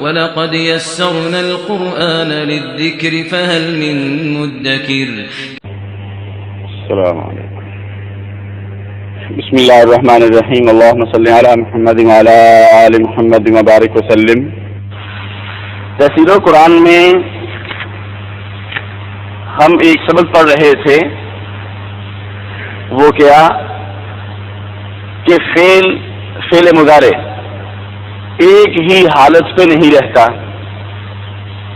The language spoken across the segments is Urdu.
وَلَقَدْ يَسَّرْنَا الْقُرْآنَ لِلذِّكْرِ فَهَلْ مِن مُّدَّكِرٍ السلام علیکم. بسم اللہ الرحمن الرحیم. اللہم صلی علی محمد وعلی آل محمد وبارک وسلم. تفسیر قرآن میں ہم ایک سبق پڑھ رہے تھے، وہ کیا کہ فعل مضارع ایک ہی حالت پہ نہیں رہتا.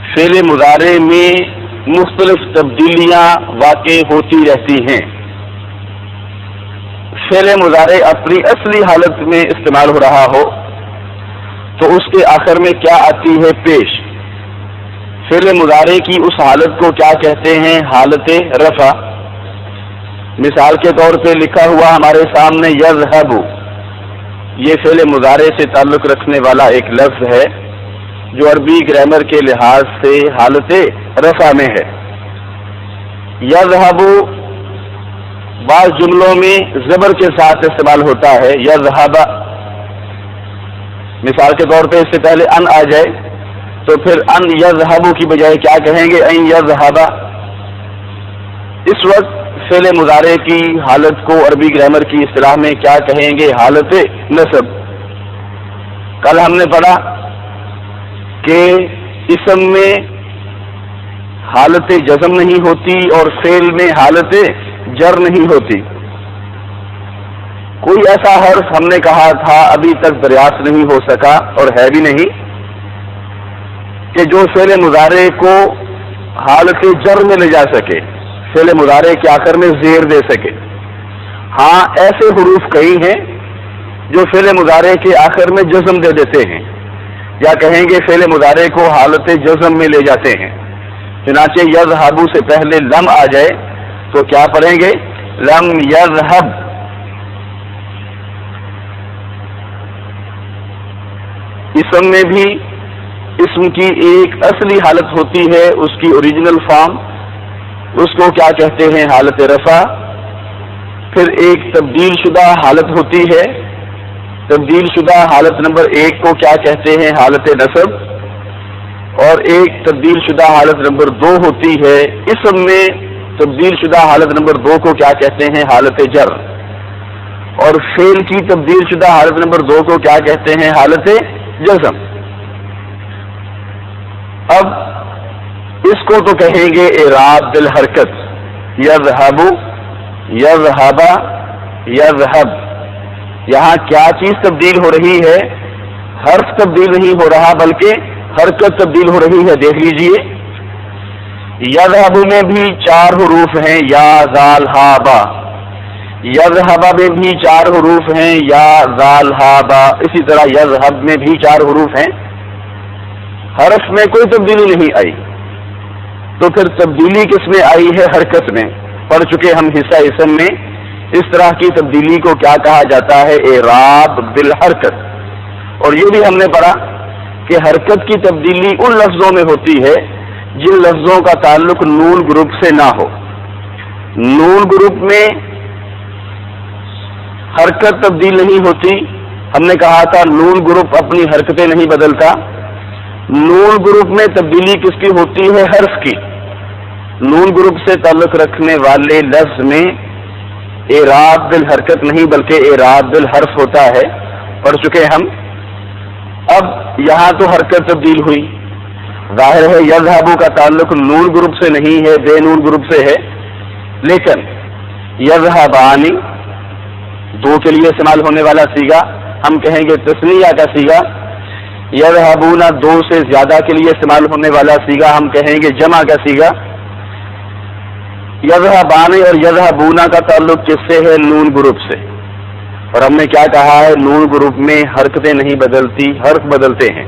فعل مضارع میں مختلف تبدیلیاں واقع ہوتی رہتی ہیں. فعل مضارع اپنی اصلی حالت میں استعمال ہو رہا ہو تو اس کے آخر میں کیا آتی ہے پیش. فعل مضارع کی اس حالت کو کیا کہتے ہیں؟ حالت رفع. مثال کے طور پہ لکھا ہوا ہمارے سامنے یذهب، یہ فعل مضارع سے تعلق رکھنے والا ایک لفظ ہے جو عربی گرامر کے لحاظ سے حالت رفع میں ہے. یذهب بعض جملوں میں زبر کے ساتھ استعمال ہوتا ہے، یذهب. مثال کے طور پہ اس سے پہلے ان آ جائے تو پھر ان یذهب کی بجائے کیا کہیں گے؟ ان یذهب. اس وقت فعل مضارع کی حالت کو عربی گرامر کی اصطلاح میں کیا کہیں گے؟ حالت نصب. کل ہم نے پڑھا کہ اسم میں حالت جزم نہیں ہوتی اور فعل میں حالت جر نہیں ہوتی. کوئی ایسا حرف ہم نے کہا تھا ابھی تک دریافت نہیں ہو سکا اور ہے بھی نہیں کہ جو فعل مضارع کو حالت جر میں لے جا سکے، فعل مضارع کے آخر میں زیر دے سکے. ہاں ایسے حروف کئی ہیں جو فعل مضارع کے آخر میں جزم دے دیتے ہیں، یا کہیں گے فعل مضارع کو حالت جزم میں لے جاتے ہیں. چنانچہ یذهب سے پہلے لم آ جائے تو کیا پڑھیں گے؟ لم یذهب. اسم میں بھی اسم کی ایک اصلی حالت ہوتی ہے، اس کی اوریجنل فارم، اس کو کیا کہتے ہیں؟ حالت رفع. پھر ایک تبدیل شدہ حالت ہوتی ہے، تبدیل شدہ حالت نمبر 1 کو کیا کہتے ہیں؟ حالت نصب. اور ایک تبدیل شدہ حالت نمبر 2 ہوتی ہے اسم میں، تبدیل شدہ حالت نمبر 2 کو کیا کہتے ہیں؟ حالت جر. اور فعل کی تبدیل شدہ حالت نمبر 2 کو کیا کہتے ہیں؟ حالت جزم. اب اس کو تو کہیں گے اعراب بالحرکت. یذهب، یذهب، یذهب. یہاں کیا چیز تبدیل ہو رہی ہے؟ حرف تبدیل نہیں ہو رہا بلکہ حرکت تبدیل ہو رہی ہے. دیکھ لیجئے یذهب میں بھی 4 حروف ہیں، یا زال ہا با. یذهب میں بھی 4 حروف ہیں، یا زال ہا با. اسی طرح یذهب میں بھی 4 حروف ہیں، حرف میں کوئی تبدیلی نہیں آئی. تو پھر تبدیلی کس میں آئی ہے؟ حرکت میں. پڑھ چکے ہم حصہ اسم میں اس طرح کی تبدیلی کو کیا کہا جاتا ہے؟ اعراب بالحرکت. اور یہ بھی ہم نے پڑھا کہ حرکت کی تبدیلی ان لفظوں میں ہوتی ہے جن لفظوں کا تعلق نون گروپ سے نہ ہو. نون گروپ میں حرکت تبدیل نہیں ہوتی. ہم نے کہا تھا نون گروپ اپنی حرکتیں نہیں بدلتا. نون گروپ میں تبدیلی کس کی ہوتی ہے؟ حرف کی. نون گروپ سے تعلق رکھنے والے لفظ میں اعراب بالحرکت نہیں بلکہ اعراب بالحرف ہوتا ہے. پڑھ چکے ہم. اب یہاں تو حرکت تبدیل ہوئی، ظاہر ہے یذهب کا تعلق نون گروپ سے نہیں ہے، بے نون گروپ سے ہے. لیکن یذهبان 2 کے لیے استعمال ہونے والا سیگا ہم کہیں گے تثنیہ کا سیگا. یذهبون 2 سے زیادہ کے لیے استعمال ہونے والا سیگا ہم کہیں گے جمع کا سیگا. یذهبان اور یذهبون کا تعلق کس سے ہے؟ نون گروپ سے. اور ہم نے کیا کہا ہے؟ نون گروپ میں حرکتیں نہیں بدلتی، حرف بدلتے ہیں.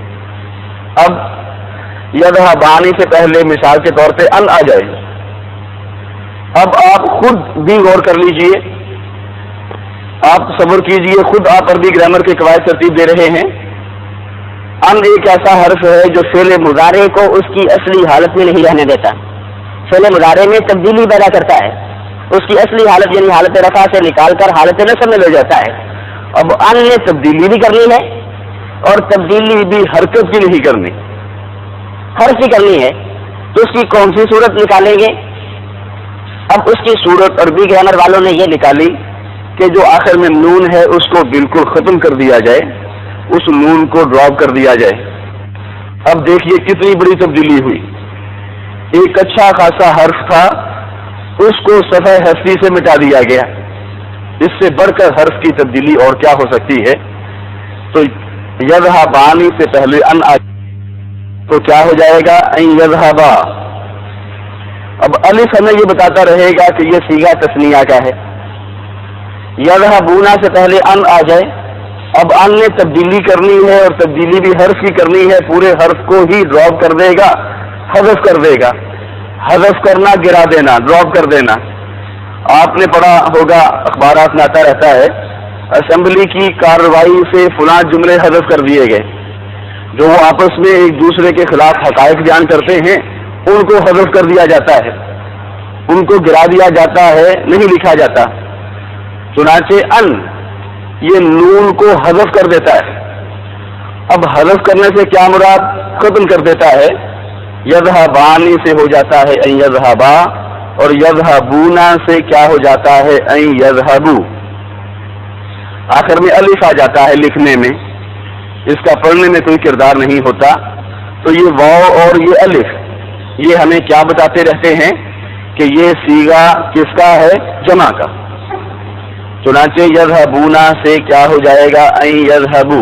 اب یذهبان سے پہلے مثال کے طور پہ ان آ جائے. اب آپ خود بھی غور کر لیجئے، آپ تصور کیجئے، خود آپ عربی گرامر کے قواعد ترتیب دے رہے ہیں. ان ایک ایسا حرف ہے جو فعل مضارع کو اس کی اصلی حالت میں نہیں رہنے دیتا، فعل مضارع میں تبدیلی پیدا کرتا ہے. اس کی اصلی حالت یعنی حالت رفع سے نکال کر حالت نصب میں لے جاتا ہے. اب ان نے تبدیلی بھی کرنی ہے اور تبدیلی بھی حرکت کی نہیں کرنی، حرف کی کرنی ہے، تو اس کی کون سی صورت نکالیں گے؟ اب اس کی صورت عربی گرامر والوں نے یہ نکالی کہ جو آخر میں نون ہے اس کو بالکل ختم کر دیا جائے، اس نون کو ڈراپ کر دیا جائے۔ اب دیکھیے کتنی بڑی تبدیلی ہوئی، ایک اچھا خاصا حرف تھا اس کو صفحہ ہستی سے مٹا دیا گیا۔ اس سے بڑھ کر حرف کی تبدیلی اور کیا ہو سکتی ہے؟ تو یذہبانی سے پہلے ان آ تو کیا ہو جائے گا؟ این یذہبا۔ اب الف ہمیں یہ بتاتا رہے گا کہ یہ صیغہ تثنیہ کا ہے۔ یذہبونا سے پہلے ان آ جائے، اب ان نے تبدیلی کرنی ہے اور تبدیلی بھی حرف کی کرنی ہے، پورے حرف کو ہی ڈراپ کر دے گا، حذف کر دے گا۔ حذف کرنا گرا دینا، ڈراپ کر دینا۔ آپ نے پڑھا ہوگا، اخبارات میں آتا رہتا ہے، اسمبلی کی کارروائی سے فلاں جملے حذف کر دیے گئے، جو وہ آپس میں ایک دوسرے کے خلاف حقائق بیان کرتے ہیں ان کو حذف کر دیا جاتا ہے، ان کو گرا دیا جاتا ہے، نہیں لکھا جاتا۔ چنانچہ ان یہ نون کو حذف کر دیتا ہے۔ اب حذف کرنے سے کیا مراد؟ ختم کر دیتا ہے۔ یذہبانی سے ہو جاتا ہے این یذہبا، اور یذہبونا سے کیا ہو جاتا ہے؟ این یذہبو۔ آخر میں الف آ جاتا ہے لکھنے میں، اس کا پڑھنے میں کوئی کردار نہیں ہوتا۔ تو یہ واو اور یہ الف یہ ہمیں کیا بتاتے رہتے ہیں کہ یہ صیغہ کس کا ہے؟ جمع کا۔ چنانچہ یذہبونا سے کیا ہو جائے گا؟ این یذہبو۔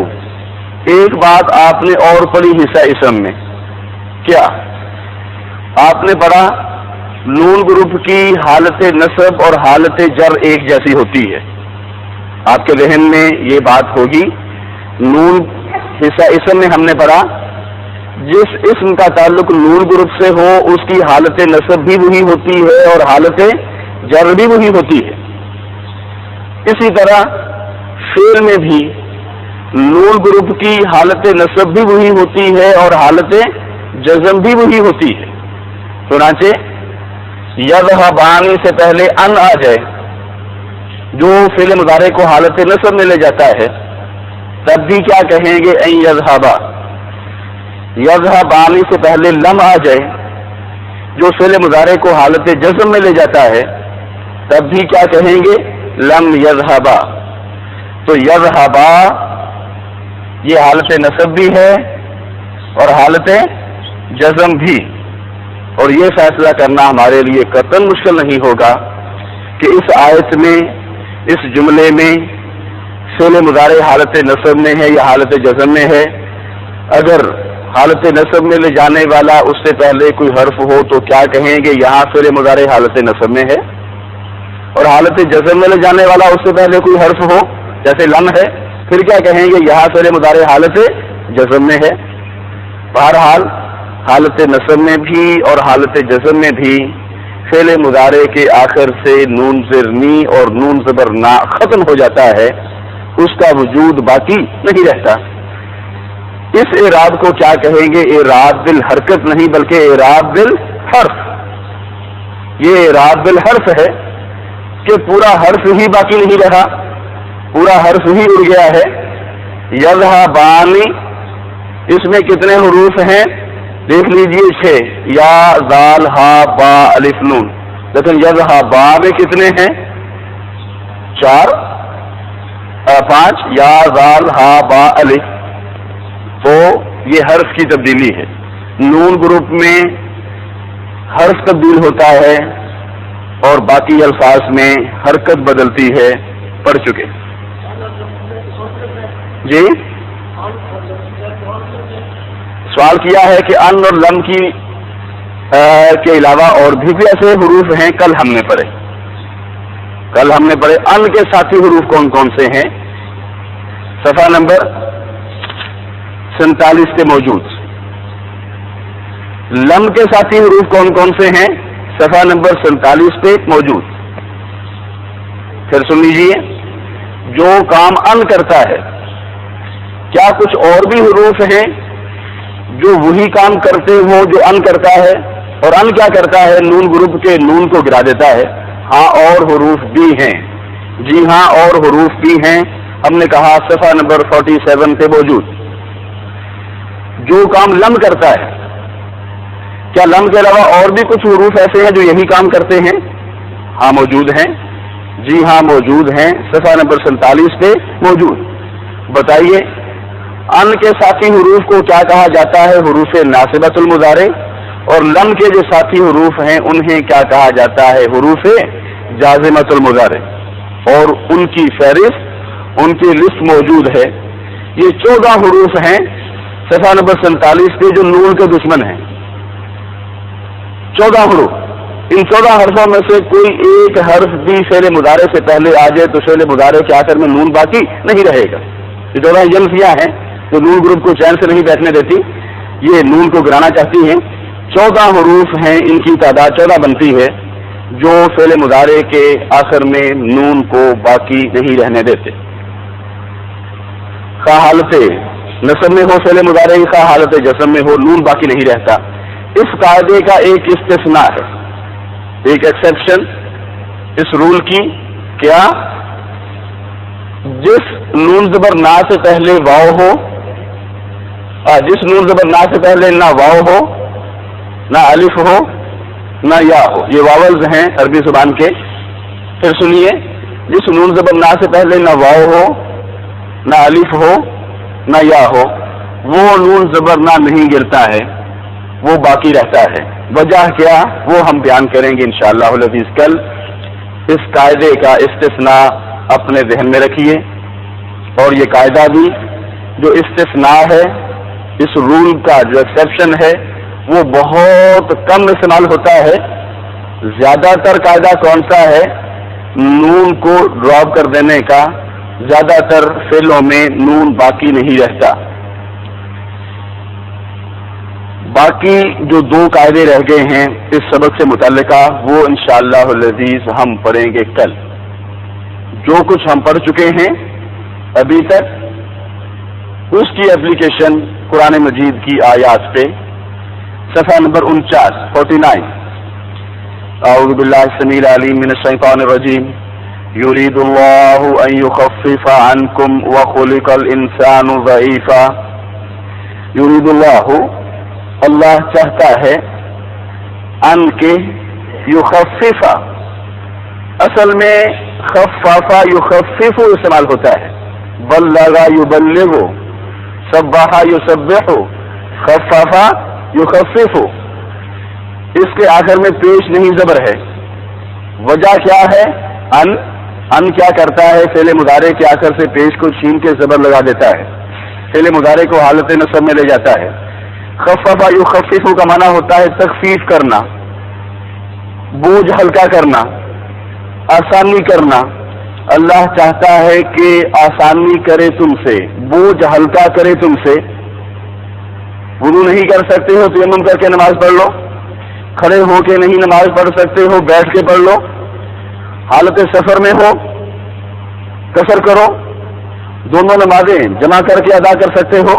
ایک بات آپ نے اور پڑھی حصہ اسم میں، کیا آپ نے پڑھا نون گروپ کی حالت نصب اور حالت جر ایک جیسی ہوتی ہے؟ آپ کے ذہن میں یہ بات ہوگی۔ نون حصہ اسم میں ہم نے پڑھا جس اسم کا تعلق نون گروپ سے ہو اس کی حالت نصب بھی وہی ہوتی ہے اور حالت جر بھی وہی ہوتی ہے۔ اسی طرح فعل میں بھی نون گروپ کی حالت نصب بھی وہی ہوتی ہے اور حالت جزم بھی وہی ہوتی ہے۔ چنانچہ یذہبانی سے پہلے ان آ جائے جو فعل مضارع کو حالت نصب میں لے جاتا ہے، تب بھی کیا کہیں گے؟ این یذہبا۔ یذہبانی سے پہلے لم آ جائے جو فعل مضارع کو حالت جزم میں لے جاتا ہے، تب بھی کیا کہیں گے؟ لم یذہبا۔ تو یذہبا یہ حالت نصب بھی ہے اور حالت جزم بھی، اور یہ فیصلہ کرنا ہمارے لیے قطعاً مشکل نہیں ہوگا کہ اس آیت میں، اس جملے میں فعل مضارع حالت نصب میں ہے یا حالت جزم میں ہے۔ اگر حالت نصب میں لے جانے والا اس سے پہلے کوئی حرف ہو تو کیا کہیں گے؟ یہاں فعل مضارع حالت نصب میں ہے، اور حالت جزم میں لے جانے والا اس سے پہلے کوئی حرف ہو جیسے لم ہے، پھر کیا کہیں گے؟ یہاں فعل مضارع حالت جزم میں ہے۔ بہرحال حالت نصب میں بھی اور حالت جزم میں بھی فعل مضارع کے آخر سے نون زیر نی اور نون زبر نا ختم ہو جاتا ہے، اس کا وجود باقی نہیں رہتا۔ اس اعراب کو کیا کہیں گے؟ اعراب بالحرکت نہیں بلکہ اعراب بالحرف۔ یہ اعراب بالحرف ہے کہ پورا حرف ہی باقی نہیں رہا، پورا حرف ہی اڑ گیا ہے۔ یذہبانی اس میں کتنے حروف ہیں؟ دیکھ لیجئے 6، یا زال ہا با الف نون، لیکن یذہبا میں کتنے ہیں؟ 4 5، یا زال ہا با الف۔ تو یہ حرف کی تبدیلی ہے۔ نون گروپ میں حرف تبدیل ہوتا ہے اور باقی الفاظ میں حرکت بدلتی ہے، پڑھ چکے جی۔ سوال کیا ہے کہ ان اور لم کی کے علاوہ اور بھی ایسے حروف ہیں، کل ہم نے پڑھے ان کے ساتھی حروف کون کون سے ہیں؟ صفحہ نمبر 47 پہ موجود۔ لم کے ساتھی حروف کون کون سے ہیں؟ صفحہ نمبر 47 پہ موجود۔ پھر سن لیجیے، جو کام ان کرتا ہے، کیا کچھ اور بھی حروف ہیں جو وہی کام کرتے ہوں جو ان کرتا ہے؟ اور ان کیا کرتا ہے؟ نون گروپ کے نون کو گرا دیتا ہے۔ ہاں اور حروف بھی ہیں، جی ہاں اور حروف بھی ہیں، ہم نے کہا صفحہ نمبر 47 پہ موجود۔ جو کام لم کرتا ہے. کیا لم کے علاوہ اور بھی کچھ حروف ایسے ہیں جو یہی کام کرتے ہیں؟ ہاں موجود ہیں. جی ہاں موجود ہیں. صفحہ نمبر 47 پہ موجود. بتائیے ان کے ساتھی حروف کو کیا کہا جاتا ہے؟ حروف ناصبۃ المضارع. اور لم کے جو ساتھی حروف ہیں انہیں کیا کہا جاتا ہے؟ حروف جازمۃ المضارع. اور ان کی فہرست، ان کی لسٹ موجود ہے. یہ 14 حروف ہیں صفحہ نمبر 47 پہ جو نون کے دشمن ہیں. 14 حروف. ان 14 حرفوں میں سے کوئی ایک حرف بھی فعل مضارع سے پہلے آ جائے تو فعل مضارع کے آخر میں نون باقی نہیں رہے گا. یہ 14 جنسیاں ہیں جو نون گروپ کو چین سے نہیں بیٹھنے دیتی، یہ نون کو گرانا چاہتی ہیں. 14 حروف ہیں، ان کی تعداد 14 بنتی ہے جو فعل مضارع کے آخر میں نون کو باقی نہیں رہنے دیتے. خواہ حالت نصب میں ہو فعل مضارع، خواہ حالت جزم میں ہو، نون باقی نہیں رہتا. اس قاعدے کا ایک استثناء ہے، ایک ایکسیپشن اس رول کی. کیا؟ جس نون زبر نا سے پہلے واو ہو، جس نون زبر نا سے پہلے نہ واو ہو، نہ الف ہو، نہ یا ہو. یہ واولز ہیں عربی زبان کے. پھر سنیے، جس نون زبر نا سے پہلے نہ واو ہو، نہ الف ہو، نہ یا ہو، وہ نون زبر نا نہیں گرتا ہے، وہ باقی رہتا ہے. وجہ کیا وہ ہم بیان کریں گے انشاءاللہ العزیز کل. اس قاعدے کا استثناء اپنے ذہن میں رکھیے. اور یہ قاعدہ بھی جو استثناء ہے، اس رول کا جو ایکسیپشن ہے، وہ بہت کم استعمال ہوتا ہے. زیادہ تر قاعدہ کون سا ہے؟ نون کو ڈراپ کر دینے کا. زیادہ تر فعلوں میں نون باقی نہیں رہتا. باقی جو 2 قاعدے رہ گئے ہیں اس سبق سے متعلقہ، وہ انشاءاللہ العزیز ہم پڑھیں گے کل. جو کچھ ہم پڑھ چکے ہیں ابھی تک، اس کی اپلیکیشن قرآن مجید کی آیات پہ صفحہ نمبر 49 اعوذ باللہ السمیع العلیم من الشیطان الرجیم یرید اللہ ان یخفف عنکم وخلق الانسان ضعیفا. یرید اللہ، اللہ چاہتا ہے، ان کے یخفف، اصل میں خفافا یخفف استعمال ہوتا ہے. بلغا یبلغ، سبحا یسبح، خفافا یخفف. اس کے آخر میں پیش نہیں زبر ہے. وجہ کیا ہے؟ ان کیا کرتا ہے؟ فعل مضارع کے آخر سے پیش کو چھین کے زبر لگا دیتا ہے، فعل مضارع کو حالت نصب میں لے جاتا ہے. خففا یخفف کا معنی ہوتا ہے تخفیف کرنا، بوجھ ہلکا کرنا، آسانی کرنا. اللہ چاہتا ہے کہ آسانی کرے تم سے، بوجھ ہلکا کرے تم سے. وضو نہیں کر سکتے ہو تیمم کر کے نماز پڑھ لو. کھڑے ہو کے نہیں نماز پڑھ سکتے ہو بیٹھ کے پڑھ لو. حالت سفر میں ہو قصر کرو. دونوں نمازیں جمع کر کے ادا کر سکتے ہو.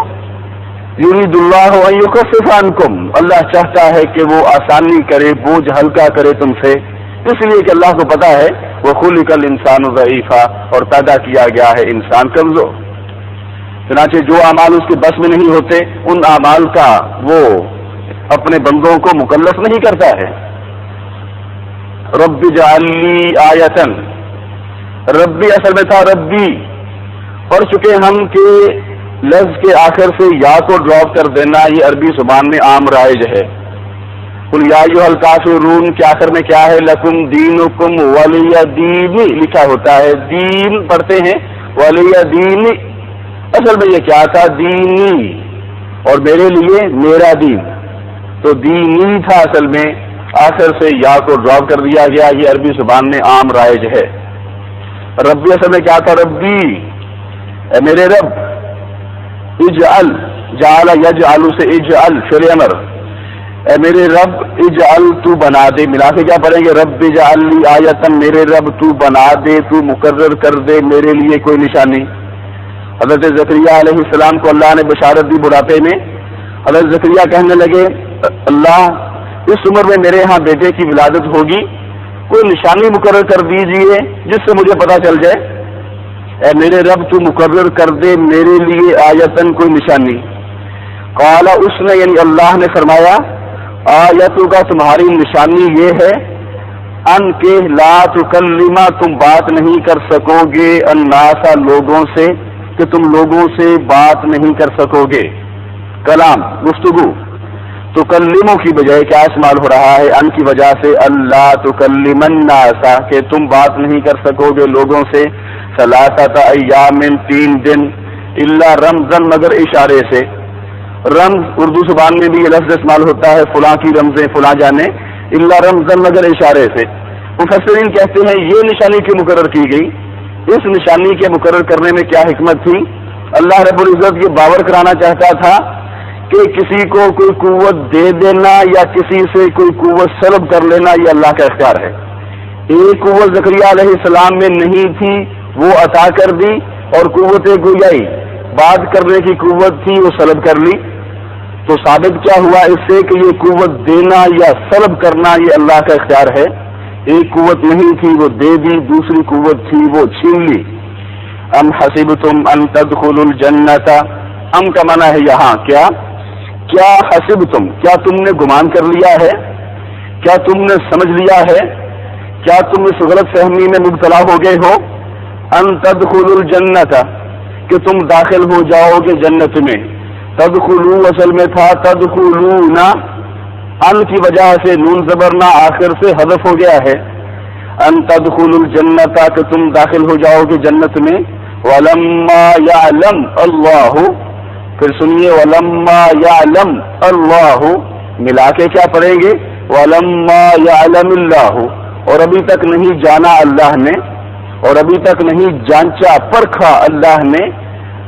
یرید اللہ ان یخفف عنکم، اللہ چاہتا ہے کہ وہ آسانی کرے، بوجھ ہلکا کرے تم سے. اس لیے کہ اللہ کو پتا ہے وخلق الانسان ضعیفا، اور پیدا کیا گیا ہے انسان کمزور. چنانچہ جو اعمال اس کے بس میں نہیں ہوتے ان اعمال کا وہ اپنے بندوں کو مکلف نہیں کرتا ہے. رب اجعل لی آیتن، ربی اصل میں تھا ربی. پڑھ چکے ہم کہ لفظ کے آخر سے یا کو ڈراپ کر دینا یہ عربی زبان میں عام رائج ہے. قل یا ایھا الکافرون کے آخر میں کیا ہے؟ لکم دینکم ولی دین لکھا ہوتا ہے. دین پڑھتے ہیں ولی دین، اصل میں یہ کیا تھا؟ دینی، اور میرے لیے میرا دین. تو دینی تھا اصل میں، آخر سے یا کو ڈراپ کر دیا گیا. یہ عربی زبان میں عام رائج ہے. ربی اصل میں کیا تھا؟ ربی، اے میرے رب. اجعل، جعل یجعل سے اجعل فعل امر، اے میرے رب اجعل تو بنا دے. ملا کے کیا پڑھیں گے؟ رب اجعل لی آیتن، میرے رب تو بنا دے، تو مقرر کر دے میرے لیے کوئی نشانی. حضرت زکریا علیہ السلام کو اللہ نے بشارت دی بڑھاپے میں. حضرت زکریا کہنے لگے اللہ اس عمر میں میرے ہاں بیٹے کی ولادت ہوگی، کوئی نشانی مقرر کر دیجئے جس سے مجھے پتہ چل جائے. اے میرے رب تو مقرر کر دے میرے لیے آیتن کوئی نشانی. قال اس نے یعنی اللہ نے فرمایا آیتو کا تمہاری نشانی یہ ہے ان کے لا تکلما تم بات نہیں کر سکو گے الناس لوگوں سے کہ تم لوگوں سے بات نہیں کر سکو گے. کلام گفتگو تکلموں کی بجائے کیا استعمال ہو رہا ہے ان کی وجہ سے اللہ تکلم الناس کہ تم بات نہیں کر سکو گے لوگوں سے ثلاثۃ ایام 3 دن الا رمزن مگر اشارے سے. رمز اردو زبان میں بھی یہ لفظ استعمال ہوتا ہے فلاں کی رمزیں فلاں جانے الا رمزن مگر اشارے سے. مفسرین کہتے ہیں یہ نشانی کیوں مقرر کی گئی؟ اس نشانی کے مقرر کرنے میں کیا حکمت تھی؟ اللہ رب العزت یہ باور کرانا چاہتا تھا کہ کسی کو کوئی قوت دے دینا یا کسی سے کوئی قوت سلب کر لینا یہ اللہ کا اختیار ہے. ایک قوت زکریا علیہ السلام میں نہیں تھی وہ عطا کر دی اور قوت گویائی بات کرنے کی قوت تھی وہ سلب کر لی. تو ثابت کیا ہوا اس سے کہ یہ قوت دینا یا سلب کرنا یہ اللہ کا اختیار ہے. ایک قوت نہیں تھی وہ دے دی دوسری قوت تھی وہ چھین لی. ام حسبتم ان تدخلوا الجنت ام کا معنی ہے یہاں کیا حسبتم کیا تم نے گمان کر لیا ہے کیا تم نے سمجھ لیا ہے کیا تم اس غلط فہمی میں مبتلا ہو گئے ہو ان تدخلوا الجنت کہ تم داخل ہو جاؤ گے جنت میں. تدخلوا اصل میں تھا تدخلون ان کی وجہ سے نون زبرنا آخر سے حذف ہو گیا ہے. ان تدخلوا الجنت کہ تم داخل ہو جاؤ گے جنت میں. ولما يعلم اللہ پھر سنیے ولما يعلم اللہ ملا کے کیا پڑھیں گے ولما يعلم اللہ اور ابھی تک نہیں جانا اللہ نے اور ابھی تک نہیں جانچا پرکھا اللہ نے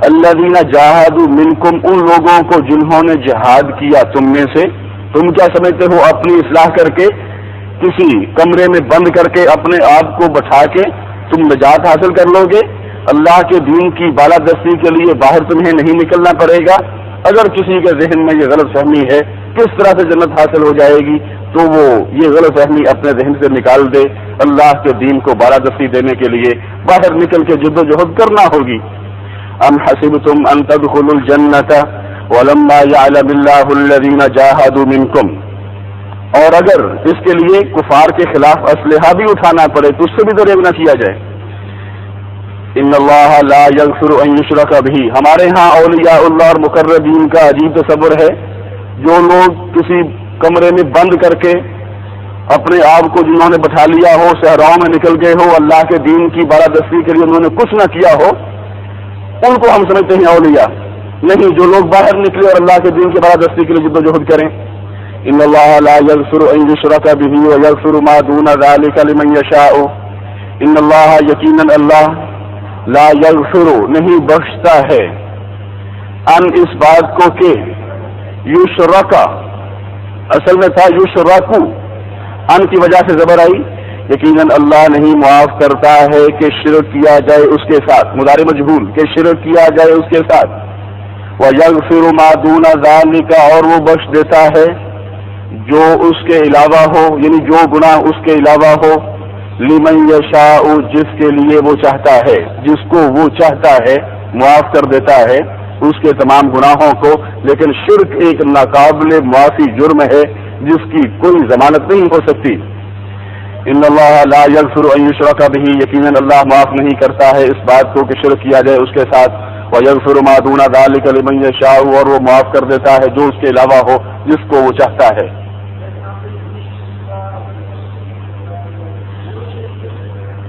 الذین جاہدوا منکم ان لوگوں کو جنہوں نے جہاد کیا تم میں سے. تم کیا سمجھتے ہو اپنی اصلاح کر کے کسی کمرے میں بند کر کے اپنے آپ کو بٹھا کے تم نجات حاصل کر لو گے؟ اللہ کے دین کی بالادستی کے لیے باہر تمہیں نہیں نکلنا پڑے گا. اگر کسی کے ذہن میں یہ غلط فہمی ہے کس طرح سے جنت حاصل ہو جائے گی تو وہ یہ غلط فہمی اپنے ذہن سے نکال دے. اللہ کے دین کو بالادستی دینے کے لیے باہر نکل کے جد و جہد کرنا ہوگی. ام حسبتم ان تدخلوا الجنت ولما يعلم الله الذين جاهدوا منكم اور اگر اس کے لیے کفار کے خلاف اسلحہ بھی اٹھانا پڑے تو اس سے بھی درگزر نہ کیا جائے. ان اللہ لا یغفر ان یشرک به ہمارے ہاں اولیاء اللہ اور مقربین کا عجیب تصور ہے. جو لوگ کسی کمرے میں بند کر کے اپنے آپ کو جنہوں نے بٹھا لیا ہو صحراؤں میں نکل گئے ہو اللہ کے دین کی بالادستی کے لیے انہوں نے کچھ نہ کیا ہو ان کو ہم سمجھتے ہیں اولیاء نہیں. جو لوگ باہر نکلے اور اللہ کے دین کی بالادستی کے لیے جد و جہد کریں. ان اللہ لا یغفر ان یشرک به ویغفر ما دون ذلك لمن یشاء ان اللہ یقینا اللہ لا یغفر نہیں بخشتا ہے ان اس بات کو کہ یشرک اصل میں تھا یشرکو ان کی وجہ سے زبر آئی. یقیناً اللہ نہیں معاف کرتا ہے کہ شرک کیا جائے اس کے ساتھ مضارع مجہول کہ شرک کیا جائے اس کے ساتھ. وَيَغْفِرُ مَا دُونَ ذَلِكَ اور وہ بخش دیتا ہے جو اس کے علاوہ ہو یعنی جو گناہ اس کے علاوہ ہو لمن یشاء جس کے لیے وہ چاہتا ہے جس کو وہ چاہتا ہے معاف کر دیتا ہے اس کے تمام گناہوں کو. لیکن شرک ایک ناقابل معافی جرم ہے جس کی کوئی ضمانت نہیں ہو سکتی. ان اللہ لا یغفر ان یشرک به یقیناً اللہ معاف نہیں کرتا ہے اس بات کو کہ شرک کیا جائے اس کے ساتھ. ویغفر ما دون ذلک لمن یشاء اور وہ معاف کر دیتا ہے جو اس کے علاوہ ہو جس کو وہ چاہتا ہے.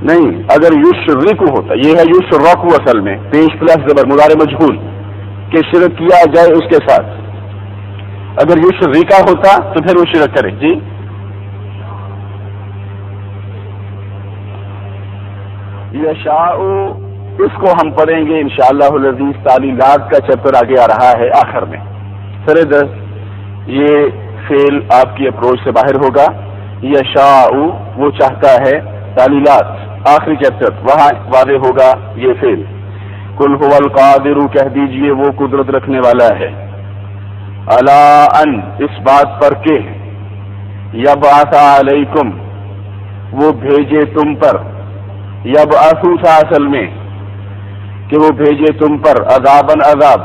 نہیں اگر یشرک ہوتا یہ ہے یشرک اصل میں پیش پلس زبر مضارع مجہول کہ شرک کیا جائے اس کے ساتھ. اگر یشرکا ہوتا تو پھر وہ شرک کرے. جی یشاء اس کو ہم پڑھیں گے انشاءاللہ العزیز. تعلیلات کا چیپٹر آگے آ رہا ہے آخر میں. سر دس یہ فعل آپ کی اپروچ سے باہر ہوگا. یشاء وہ چاہتا ہے. تعلیلات آخری چیپٹر وہاں واضح ہوگا یہ فعل. قل هو القادر کہہ دیجئے وہ قدرت رکھنے والا ہے. الا ان اس بات پر کہ یبعث علیکم وہ بھیجے تم پر. یبعث تھا اصل میں کہ وہ بھیجے تم پر عذاباً عذاب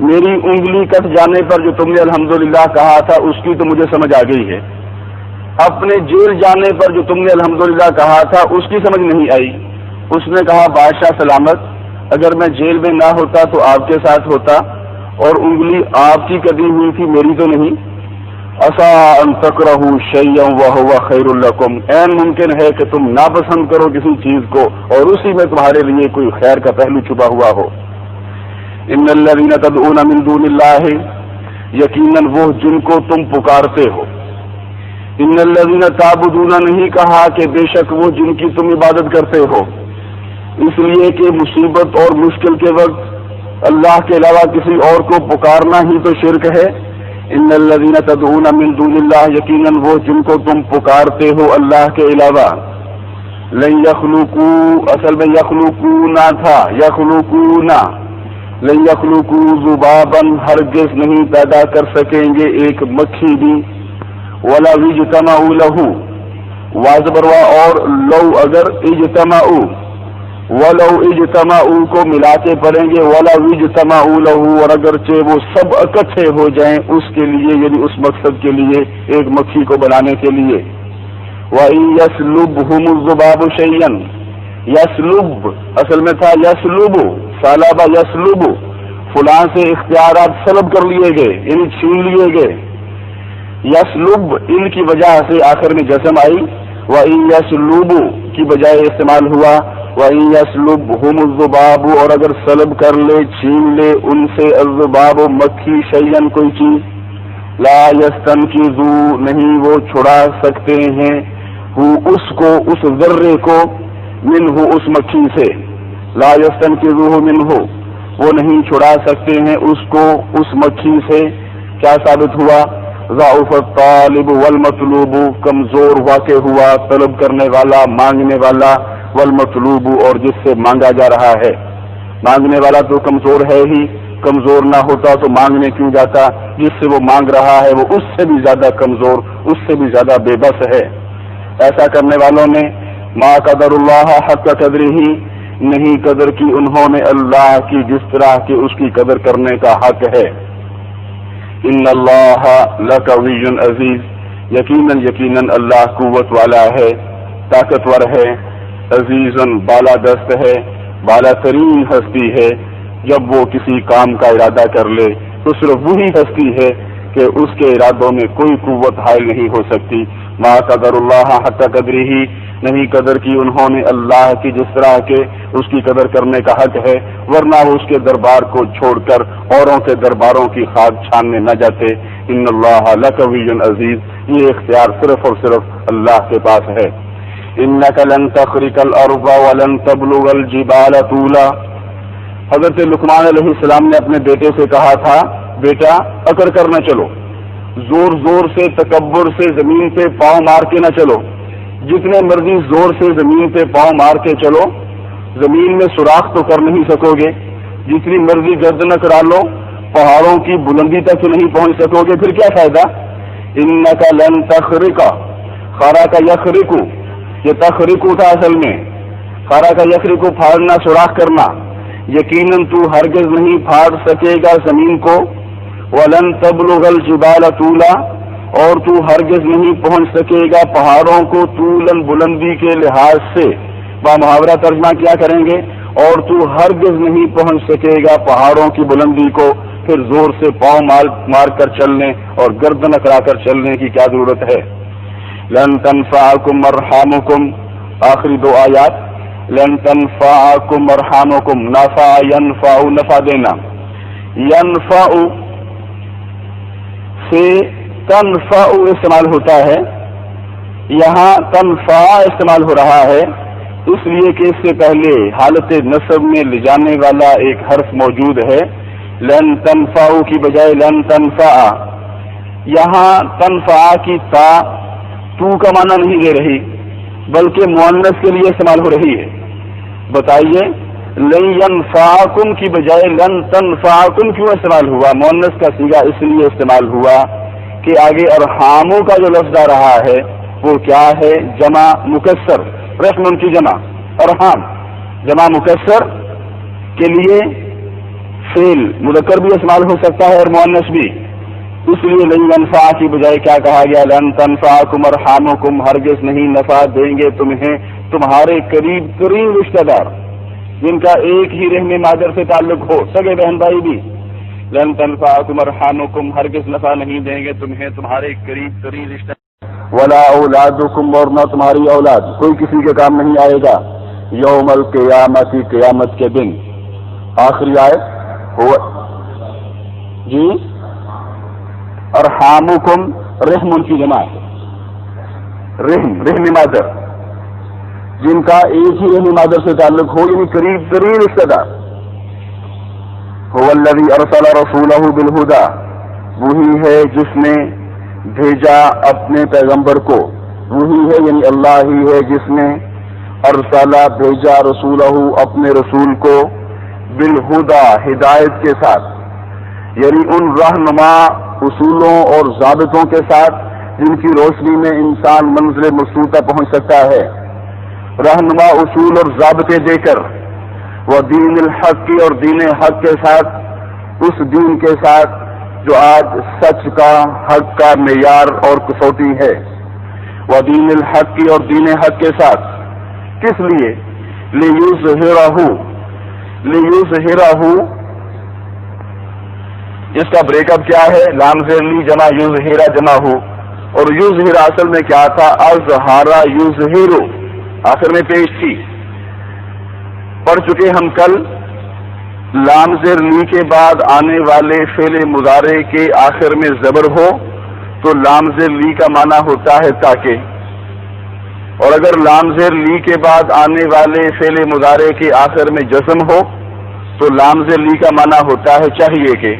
میری انگلی کٹ جانے پر جو تم نے الحمدللہ کہا تھا اس کی تو مجھے سمجھ آ گئی ہے، اپنے جیل جانے پر جو تم نے الحمدللہ کہا تھا اس کی سمجھ نہیں آئی۔ اس نے کہا بادشاہ سلامت، اگر میں جیل میں نہ ہوتا تو آپ کے ساتھ ہوتا، اور انگلی آپ کی کٹی ہوئی تھی، میری تو نہیں۔ عسیٰ ان تکرہوا شیئا وہو خیر لکم، عین ممکن ہے کہ تم ناپسند کرو کسی چیز کو اور اسی میں تمہارے لیے کوئی خیر کا پہلو چھپا ہوا ہو۔ ان الذین تدعون من دون اللہ، یقیناً وہ جن کو تم پکارتے ہو۔ ان الذین تعبدون نہیں کہا کہ بے شک وہ جن کی تم عبادت کرتے ہو، اس لیے کہ مصیبت اور مشکل کے وقت اللہ کے علاوہ کسی اور کو پکارنا ہی تو شرک ہے۔ ان الذین تدعون من دون اللہ، یقیناً وہ جن کو تم پکارتے ہو اللہ کے علاوہ، لن یخلقوا، اصل میں یخلقونا تھا، یخلقونا، لن یخلقوا ذبابا، ہرگز نہیں پیدا کر سکیں گے ایک مکھی بھی، ولا اجتمعوا لہ، واضبروا اور لو اگر اجتمعوا، ولو اجتمعوا کو ملا کے پڑھیں گے، ولو اجتمعوا لہ، اور اگرچہ وہ سب اکٹھے ہو جائیں اس کے لیے، یعنی اس مقصد کے لیے، ایک مکھی کو بنانے کے لیے۔ وَإِن يَسْلُبْهُمُ الذُّبَابُ شَيْئًا، یسلب اصل میں تھا یسلب، سالب یسلب، فلاں سے اختیارات سلب کر لیے گئے، یعنی چھین لیے گئے۔ یسلب ان کی وجہ سے آخر میں جزم آئی، وَإِن يَسْلُبُ کی بجائے استعمال ہوا وَإِن يَسْلُبْهُمُ الذُّبَابُ، اور اگر سلب کر لے، چھین لے ان سے، الذُّبَابُ مکھی، شیئن کوئی چیز، لا يَسْتَنْقِذُوا نہیں وہ چھڑا سکتے ہیں، اس کو، اس ذرے کو، منہ اس مکھی سے، لا يَسْتَنْقِذُوهُ منہ وہ نہیں چھڑا سکتے ہیں اس کو اس مکھی سے۔ کیا ثابت ہوا؟ ضعف الطالب والمطلوب، کمزور واقع ہوا طلب کرنے والا، مانگنے والا، والمطلوب اور جس سے مانگا جا رہا ہے۔ مانگنے والا تو کمزور ہے ہی، کمزور نہ ہوتا تو مانگنے کیوں جاتا؟ جس سے وہ مانگ رہا ہے وہ اس سے بھی زیادہ کمزور، اس سے بھی زیادہ بے بس ہے۔ ایسا کرنے والوں نے ما قدر اللہ حق قدرہ، نہیں قدر کی انہوں نے اللہ کی جس طرح کہ اس کی قدر کرنے کا حق ہے۔ ان اللہ لقوی عزیز، یقیناً اللہ قوت والا ہے، طاقتور ہے، عزیزاً بالا دست ہے، بالا ترین ہستی ہے۔ جب وہ کسی کام کا ارادہ کر لے تو صرف وہی ہستی ہے کہ اس کے ارادوں میں کوئی قوت حائل نہیں ہو سکتی۔ ما قدر اللہ حق قدرہ، نہیں قدر کی انہوں نے اللہ کی جس طرح کہ اس کی قدر کرنے کا حق ہے، ورنہ وہ اس کے دربار کو چھوڑ کر اوروں کے درباروں کی خاک چھاننے نہ جاتے۔ ان اللہ لقوی عزیز، یہ اختیار صرف اور صرف اللہ کے پاس ہے۔ انک لن تخرق الارض ولن تبلغ الجبال طولا، حضرت لقمان علیہ السلام نے اپنے بیٹے سے کہا تھا، بیٹا اکڑ کر نہ چلو، زور زور سے تکبر سے زمین پہ پاؤں مار کے نہ چلو، جتنے مرضی زور سے زمین پہ پاؤں مار کے چلو زمین میں سوراخ تو کر نہیں سکو گے، جتنی مرضی گردن کرا لو پہاڑوں کی بلندی تک نہیں پہنچ سکو گے، پھر کیا فائدہ؟ انک لن تخرق، خرق یخرق، یہ تخرق تھا اصل میں، خرق یخرق پھاڑنا، سوراخ کرنا، یقیناً تو ہرگز نہیں پھاڑ سکے گا زمین کو، ولن تبلغ الجبال طولا، اور تو ہرگز نہیں پہنچ سکے گا پہاڑوں کو، طولاً بلندی کے لحاظ سے، بامحاورہ ترجمہ کیا کریں گے؟ اور تو ہرگز نہیں پہنچ سکے گا پہاڑوں کی بلندی کو، پھر زور سے پاؤں مار کر چلنے اور گردن اکڑا کر چلنے کی کیا ضرورت ہے؟ لن تنفعکم ارحامکم، آخری دو آیات، لن تنفعکم ارحامکم، نفع ینفع، نفع دینا، ینفع سے تنفع استعمال ہوتا ہے، یہاں تنفع استعمال ہو رہا ہے اس لیے کہ اس سے پہلے حالت نصب میں لے جانے والا ایک حرف موجود ہے، لن تنفع کی بجائے لن تنفع، یہاں تنفع کی تا تو کا معنی نہیں دے رہی بلکہ مؤنث کے لیے استعمال ہو رہی ہے۔ بتائیے لن ینفعکم کی بجائے لن تنفعکم کیوں استعمال ہوا؟ مؤنث کا صیغہ اس لیے استعمال ہوا کہ آگے ارحاموں کا جو لفظ آ رہا ہے وہ کیا ہے؟ جمع مکسر، رحم کی جمع، ارحام جمع مکسر کے لیے فعل مذکر بھی استعمال ہو سکتا ہے اور مؤنث بھی، اس لیے لن ينفع کی بجائے کیا کہا گیا؟ لن تنفعکم ارحامکم، ہرگز نہیں نفع دیں گے تمہیں تمہارے قریب ترین رشتہ دار جن کا ایک ہی رحم مادر سے تعلق ہو، سگے بہن بھائی بھی۔ لن تنفعکم ارحامکم، ہرگز نفع نہیں دیں گے تمہیں تمہارے قریب ترین رشتہ دار، ولا اولادکم، اور نہ تمہاری اولاد، کوئی کسی کے کام نہیں آئے گا، یوم القیامت، قیامت کے دن۔ آخری آیت ہو جی ارحامکم، رحم ان کی جمع ہے، رحم مادر، جن کا ایک ہی رحم مادر سے تعلق ہو، یعنی قریب ترین رشتہ دار۔ هو الذی ارسل رسولہ بالہدی، وہی ہے جس نے بھیجا اپنے پیغمبر کو، وہی ہے یعنی اللہ ہی ہے جس نے ارسل بھیجا رسولہ اپنے رسول کو بالہدی، ہدایت کے ساتھ، یعنی ان رہنما اصولوں اور ضابطوں کے ساتھ جن کی روشنی میں انسان منزل مقصود تک پہنچ سکتا ہے، رہنما اصول اور ضابطے دے کر، وہ دین الحق کی، اور دین حق کے ساتھ، اس دین کے ساتھ جو آج سچ کا، حق کا معیار اور کسوٹی ہے، وہ دین الحق کی، اور دین حق کے ساتھ، کس لیے؟ لیظہرہ، اس کا بریک اپ کیا ہے؟ لام زیر لی جمع یظہرہ جمع ہو، اور یظہر اصل میں کیا تھا؟ اظہارا یظہر، آخر میں پیش تھی، پڑھ چکے ہم کل۔ لام زیر لی کے بعد آنے والے فعل مضارع کے آخر میں زبر ہو تو لام زیر لی کا معنی ہوتا ہے تاکہ، اور اگر لام زیر لی کے بعد آنے والے فعل مضارع کے آخر میں جزم ہو تو لام زیر لی کا معنی ہوتا ہے چاہیے کہ۔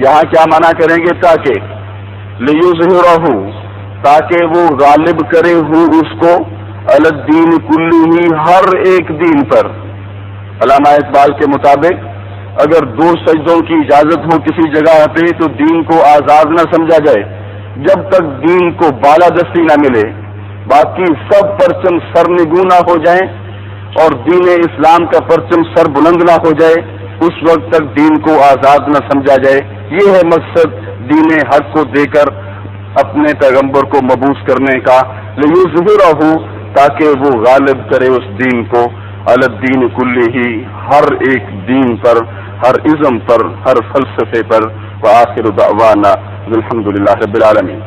یہاں کیا معنی کریں گے؟ تاکہ، لیظہرہ، تاکہ وہ غالب کرے ہو اس کو، علی الدین کلہ، ہر ایک دین پر۔ علامہ اقبال کے مطابق اگر دو سجدوں کی اجازت ہو کسی جگہ پہ تو دین کو آزاد نہ سمجھا جائے جب تک دین کو بالادستی نہ ملے، باقی سب پرچم سرنگوں نہ ہو جائیں اور دین اسلام کا پرچم سر بلند نہ ہو جائے، اس وقت تک دین کو آزاد نہ سمجھا جائے۔ یہ ہے مقصد دین حق کو دے کر اپنے پیغمبر کو مبعوث کرنے کا، لیظہرہ، تاکہ وہ غالب کرے اس دین کو، علی الدین کلہ، ہر ایک دین پر، ہر ازم پر، ہر فلسفے پر۔ وآخر دعوانا الحمدللہ رب العالمین۔